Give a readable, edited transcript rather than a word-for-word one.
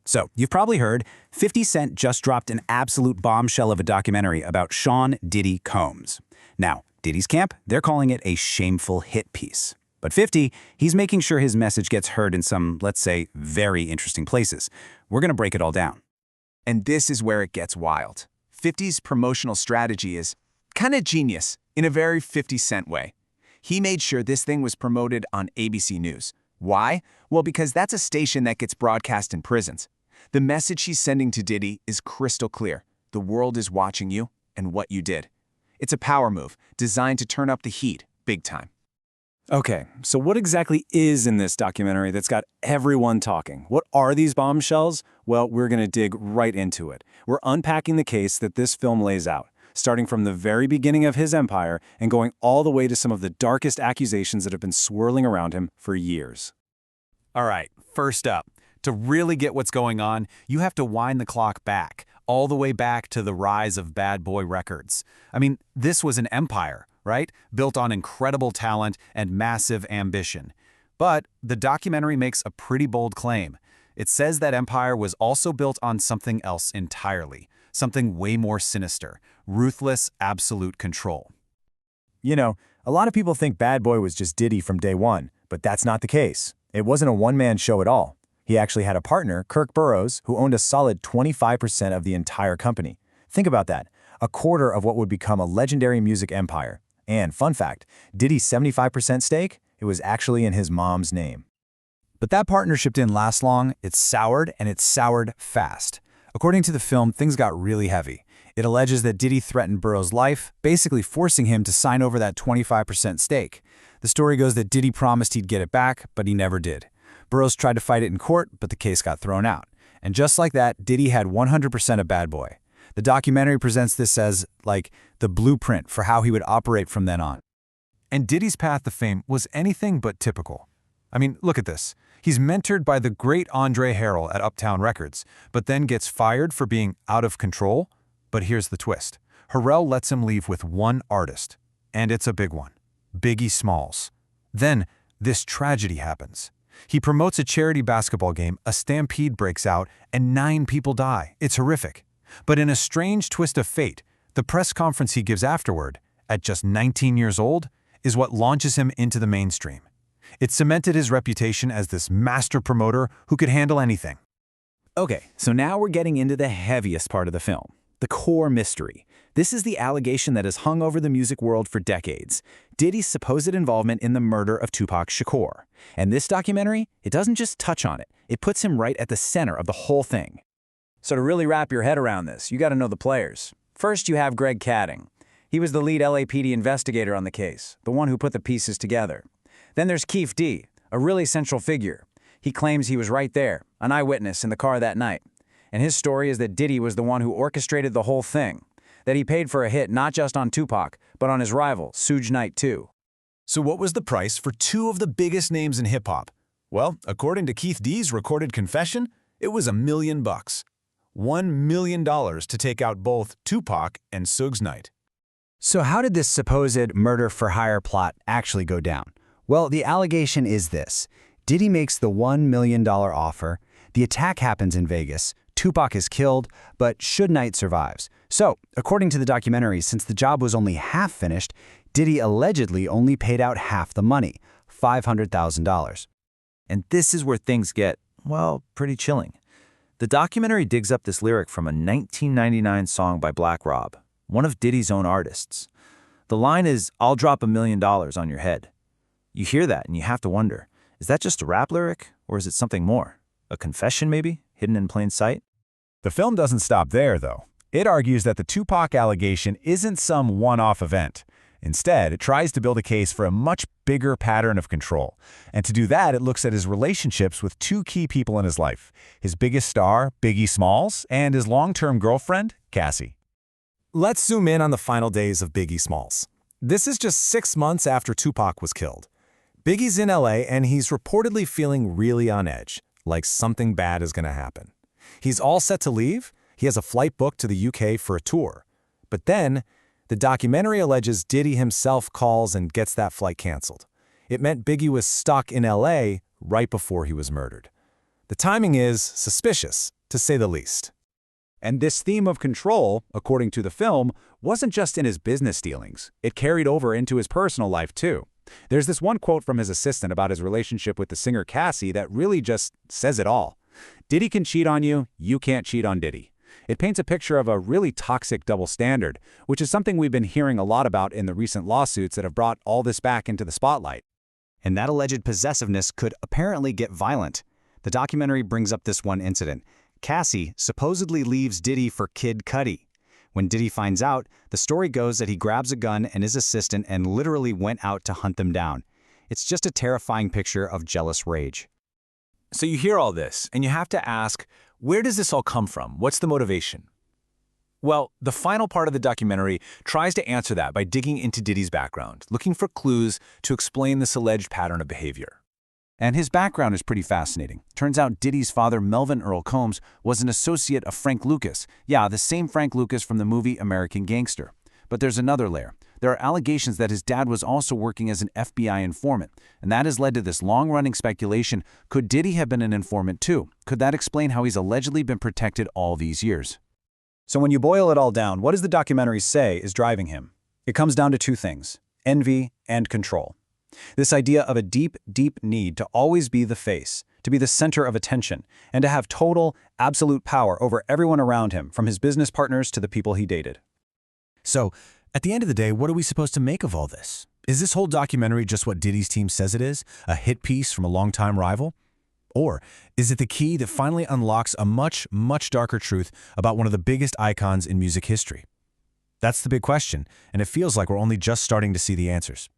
So, you've probably heard 50 Cent just dropped an absolute bombshell of a documentary about Sean Diddy Combs. Now, Diddy's camp, they're calling it a shameful hit piece. But 50, he's making sure his message gets heard in some, let's say, very interesting places. We're gonna break it all down. And this is where it gets wild. 50's promotional strategy is kind of genius in a very 50 Cent way. He made sure this thing was promoted on ABC News. Why? Well, because that's a station that gets broadcast in prisons. The message he's sending to Diddy is crystal clear. The world is watching you and what you did. It's a power move designed to turn up the heat big time. Okay, so what exactly is in this documentary that's got everyone talking? What are these bombshells? Well, we're going to dig right into it. We're unpacking the case that this film lays out, starting from the very beginning of his empire and going all the way to some of the darkest accusations that have been swirling around him for years. All right, first up, to really get what's going on, you have to wind the clock back, all the way back to the rise of Bad Boy Records. I mean, this was an empire, right? Built on incredible talent and massive ambition. But the documentary makes a pretty bold claim. It says that empire was also built on something else entirely, something way more sinister, ruthless, absolute control. You know, a lot of people think Bad Boy was just Diddy from day one, but that's not the case. It wasn't a one-man show at all. He actually had a partner, Kirk Burroughs, who owned a solid 25% of the entire company. Think about that, a quarter of what would become a legendary music empire. And fun fact, Diddy's 75% stake, it was actually in his mom's name. But that partnership didn't last long. It soured, and it soured fast. According to the film, things got really heavy. It alleges that Diddy threatened Burroughs' life, basically forcing him to sign over that 25% stake. The story goes that Diddy promised he'd get it back, but he never did. Burroughs tried to fight it in court, but the case got thrown out. And just like that, Diddy had 100% of Bad Boy. The documentary presents this as, like, the blueprint for how he would operate from then on. And Diddy's path to fame was anything but typical. I mean, look at this. He's mentored by the great Andre Harrell at Uptown Records, but then gets fired for being out of control. But here's the twist. Harrell lets him leave with one artist, and it's a big one, Biggie Smalls. Then, this tragedy happens. He promotes a charity basketball game, a stampede breaks out, and 9 people die. It's horrific. But in a strange twist of fate, the press conference he gives afterward, at just 19 years old, is what launches him into the mainstream. It cemented his reputation as this master promoter who could handle anything. Okay, so now we're getting into the heaviest part of the film, the core mystery. This is the allegation that has hung over the music world for decades, Diddy's supposed involvement in the murder of Tupac Shakur. And this documentary, it doesn't just touch on it, it puts him right at the center of the whole thing. So to really wrap your head around this, you got to know the players. First, you have Greg Kading. He was the lead LAPD investigator on the case, the one who put the pieces together. Then there's Keith D., a really central figure. He claims he was right there, an eyewitness in the car that night. And his story is that Diddy was the one who orchestrated the whole thing, that he paid for a hit not just on Tupac, but on his rival, Suge Knight too. So what was the price for 2 of the biggest names in hip-hop? Well, according to Keith D's recorded confession, it was $1 million. $1 million to take out both Tupac and Suge Knight. So how did this supposed murder-for-hire plot actually go down? Well, the allegation is this. Diddy makes the $1 million offer, the attack happens in Vegas, Tupac is killed, but Suge Knight survives. So, according to the documentary, since the job was only half finished, Diddy allegedly only paid out half the money, $500,000. And this is where things get, well, pretty chilling. The documentary digs up this lyric from a 1999 song by Black Rob, one of Diddy's own artists. The line is, "I'll drop $1 million on your head." You hear that and you have to wonder, is that just a rap lyric or is it something more? A confession maybe, hidden in plain sight? The film doesn't stop there, though. It argues that the Tupac allegation isn't some one-off event. Instead, it tries to build a case for a much bigger pattern of control. And to do that, it looks at his relationships with 2 key people in his life, his biggest star, Biggie Smalls, and his long-term girlfriend, Cassie. Let's zoom in on the final days of Biggie Smalls. This is just 6 months after Tupac was killed. Biggie's in LA and he's reportedly feeling really on edge, like something bad is going to happen. He's all set to leave. He has a flight booked to the UK for a tour. But then, the documentary alleges Diddy himself calls and gets that flight canceled. It meant Biggie was stuck in LA right before he was murdered. The timing is suspicious, to say the least. And this theme of control, according to the film, wasn't just in his business dealings. It carried over into his personal life, too. There's this one quote from his assistant about his relationship with the singer Cassie that really just says it all. Diddy can cheat on you, you can't cheat on Diddy. It paints a picture of a really toxic double standard, which is something we've been hearing a lot about in the recent lawsuits that have brought all this back into the spotlight. And that alleged possessiveness could apparently get violent. The documentary brings up this one incident. Cassie supposedly leaves Diddy for Kid Cudi. When Diddy finds out, the story goes that he grabs a gun and his assistant and literally went out to hunt them down. It's just a terrifying picture of jealous rage. So you hear all this, and you have to ask, where does this all come from? What's the motivation? Well, the final part of the documentary tries to answer that by digging into Diddy's background, looking for clues to explain this alleged pattern of behavior. And his background is pretty fascinating. Turns out Diddy's father, Melvin Earl Combs, was an associate of Frank Lucas. Yeah, the same Frank Lucas from the movie American Gangster. But there's another layer. There are allegations that his dad was also working as an FBI informant, and that has led to this long-running speculation. Could Diddy have been an informant too? Could that explain how he's allegedly been protected all these years? So when you boil it all down, what does the documentary say is driving him? It comes down to two things: envy and control. This idea of a deep, deep need to always be the face, to be the center of attention, and to have total, absolute power over everyone around him, from his business partners to the people he dated. So, at the end of the day, what are we supposed to make of all this? Is this whole documentary just what Diddy's team says it is, a hit piece from a longtime rival? Or is it the key that finally unlocks a much, much darker truth about one of the biggest icons in music history? That's the big question, and it feels like we're only just starting to see the answers.